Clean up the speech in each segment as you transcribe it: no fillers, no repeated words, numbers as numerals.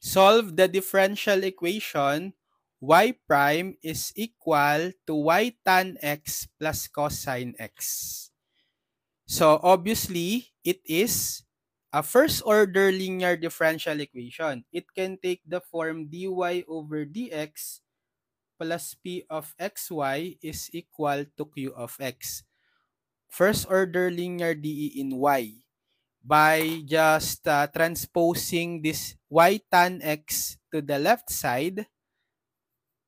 Solve the differential equation y prime is equal to y tan x plus cosine x. So obviously, it is a first order linear differential equation. It can take the form dy over dx plus p of xy is equal to q of x. First order linear DE in y by just transposing this y tan x to the left side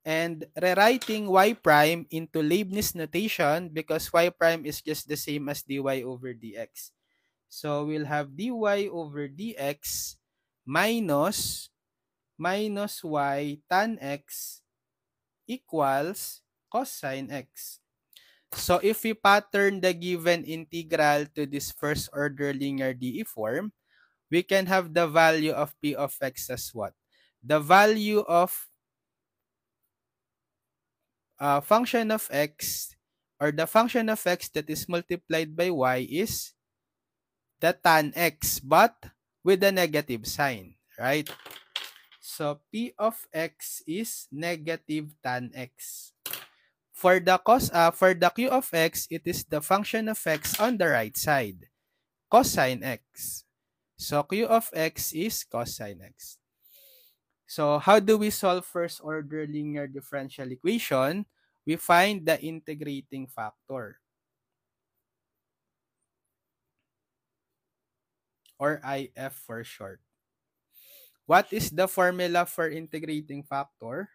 and rewriting y prime into Leibniz notation because y prime is just the same as dy over dx. So we'll have dy over dx minus y tan x equals cosine x. So if we pattern the given integral to this first order linear DE form, we can have the value of p of x as what? The value of function of x, or the function of x that is multiplied by y, is the tan x, but with a negative sign, right? So p of x is negative tan x. For the q of x, it is the function of x on the right side, cosine x. So q of x is cosine x. So how do we solve first order linear differential equation? We find the integrating factor, or IF for short. What is the formula for integrating factor?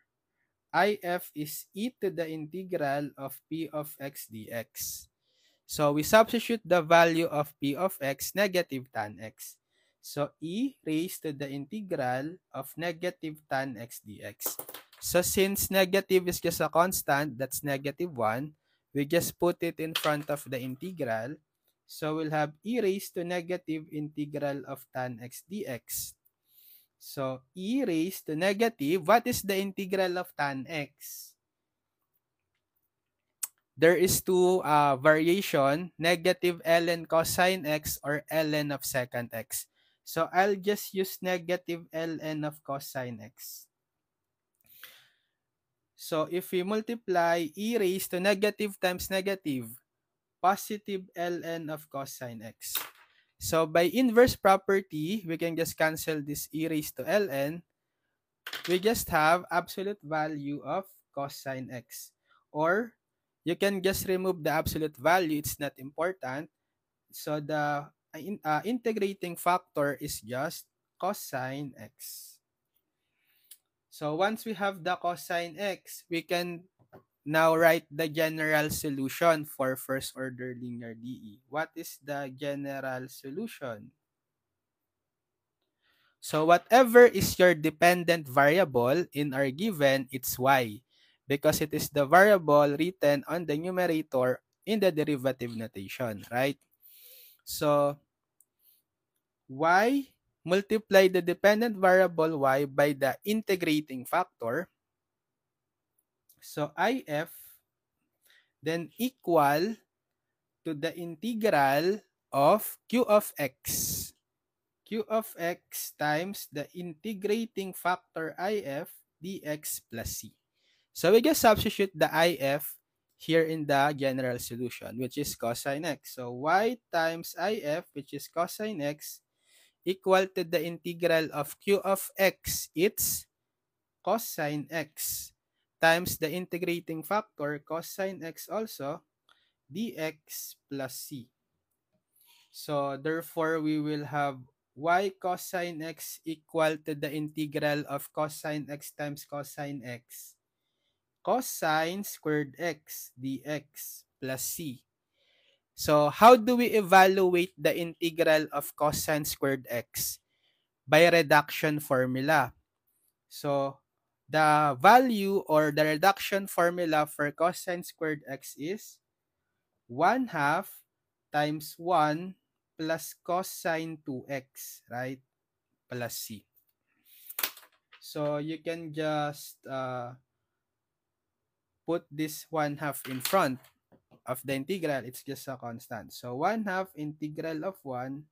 IF is e to the integral of p of x dx. So we substitute the value of p of x, negative tan x. So e raised to the integral of negative tan x dx. So since negative is just a constant, that's negative 1, we just put it in front of the integral. So we'll have e raised to negative integral of tan x dx. So e raised to negative, what is the integral of tan x? There is two variation, negative ln cosine x or ln of second x. So I'll just use negative ln of cosine x. So if we multiply e raised to negative times negative, positive ln of cosine x. So by inverse property, we can just cancel this e raised to ln. We just have absolute value of cosine x. Or you can just remove the absolute value. It's not important. So the integrating factor is just cosine x. So once we have the cosine x, we can now write the general solution for first order linear DE. What is the general solution? So whatever is your dependent variable in our given, it's y, because it is the variable written on the numerator in the derivative notation, right? So y, multiply the dependent variable y by the integrating factor. So if then equal to the integral of q of x. Q of x times the integrating factor if dx plus c. So we just substitute the if here in the general solution, which is cosine x. So y times if, which is cosine x, equal to the integral of q of x, it's cosine x, times the integrating factor, cosine x also, dx plus c. So therefore, we will have y cosine x equal to the integral of cosine x times cosine x, cosine squared x dx plus c. So how do we evaluate the integral of cosine squared x? By reduction formula. So the value or the reduction formula for cosine squared x is 1/2 times 1 plus cosine 2x, right? Plus c. So you can just put this 1/2 in front of the integral. It's just a constant. So 1/2 integral of 1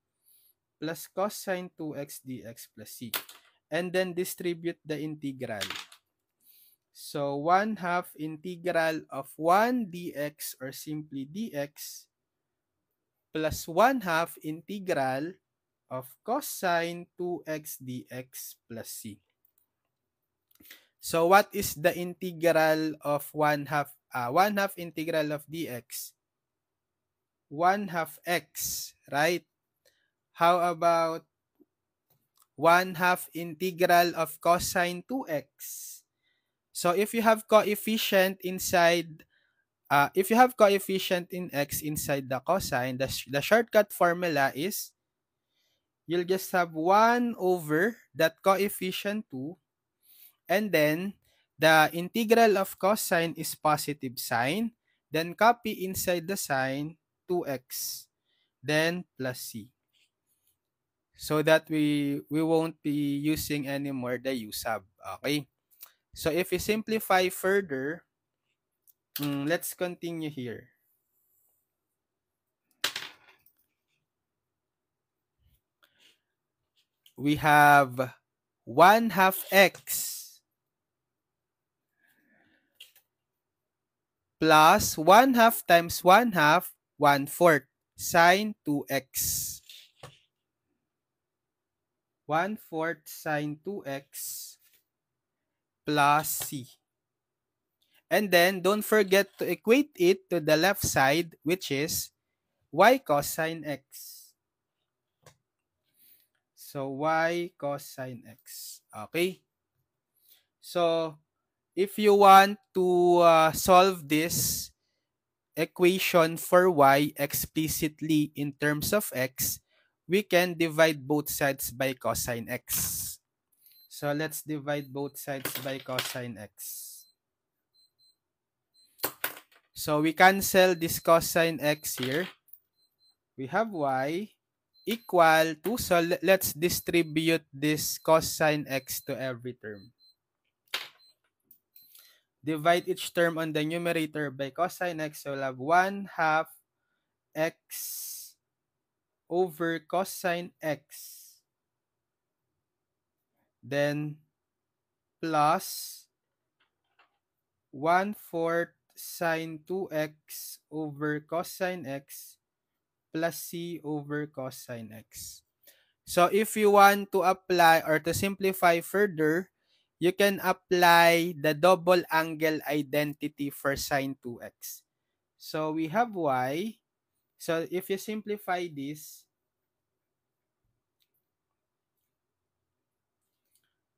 plus cosine 2x dx plus c. and then distribute the integral. So 1/2 integral of 1 dx or simply dx plus 1/2 integral of cosine 2x dx plus c. So what is the integral of 1/2? 1/2 integral of dx? 1/2 x, right? How about 1/2 integral of cosine 2x? So if you have coefficient inside, if you have coefficient in x inside the cosine, the shortcut formula is you'll just have 1 over that coefficient 2, and then the integral of cosine is positive sign, then copy inside the sign 2x, then plus c. So that we won't be using anymore the u sub. Okay? So if we simplify further, let's continue here. We have 1/2 x plus 1/2 times 1/2, 1/4 sine 2x. 1/4 sine 2x plus c. And then don't forget to equate it to the left side, which is y cosine x. So y cosine x. Okay? So if you want to solve this equation for y explicitly in terms of x, we can divide both sides by cosine x. So let's divide both sides by cosine x. So we cancel this cosine x here. We have y equal to, so let's distribute this cosine x to every term. Divide each term on the numerator by cosine x, so we'll have 1/2 x over cosine x, then plus 1/4 sine 2x over cosine x plus c over cosine x. So if you want to apply or to simplify further, you can apply the double angle identity for sine 2x. So we have y. So if you simplify this,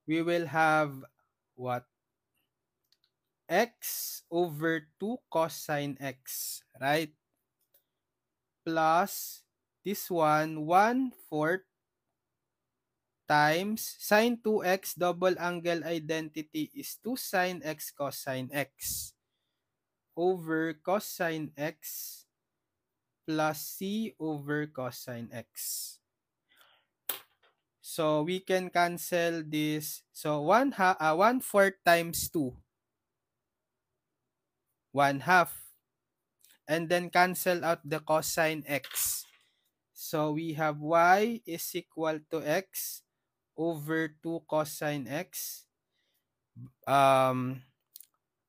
we will have what? X over 2 cosine x, right? Plus this one, 1/4 times sine 2x double angle identity is 2 sine x cosine x over cosine x plus c over cosine x. So we can cancel this. So 1/4 times 2, 1/2. And then cancel out the cosine x. So we have y is equal to x over 2 cosine x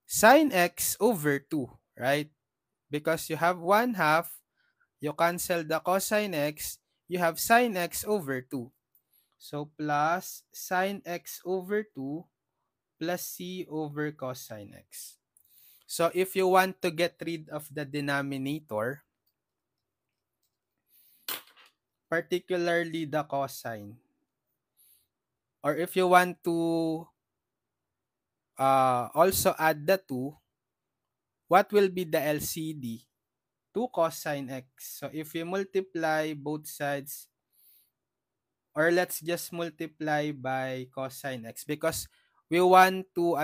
sine x over 2, right? Because you have 1/2, you cancel the cosine x, you have sine x over 2. So plus sine x over 2 plus c over cosine x. So if you want to get rid of the denominator, particularly the cosine, or if you want to also add the 2, what will be the LCD? 2 cosine x. So if you multiply both sides, or let's just multiply by cosine x, because we want to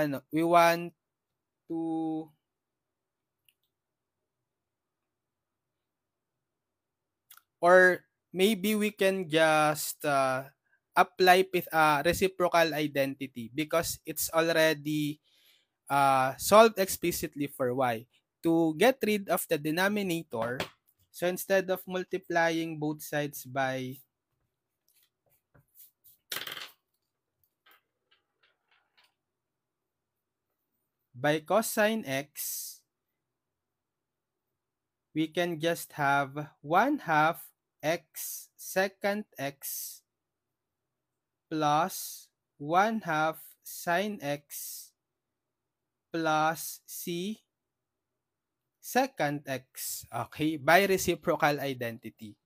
or maybe we can just apply reciprocal identity because it's already solved explicitly for y. To get rid of the denominator, so instead of multiplying both sides by by cosine x, we can just have 1/2 x secant x plus 1/2 sine x plus c secant x. Okay, by reciprocal identity.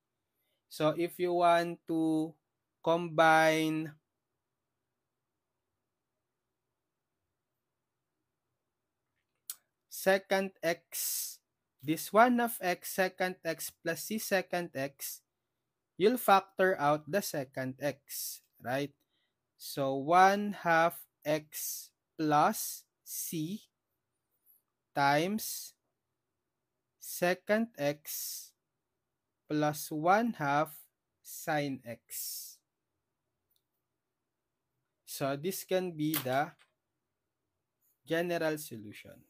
So if you want to combine secant x, this 1/2 x secant x plus c secant x, you'll factor out the secant x, right? So 1/2 x plus c times secant x plus 1/2 sine x. So this can be the general solution.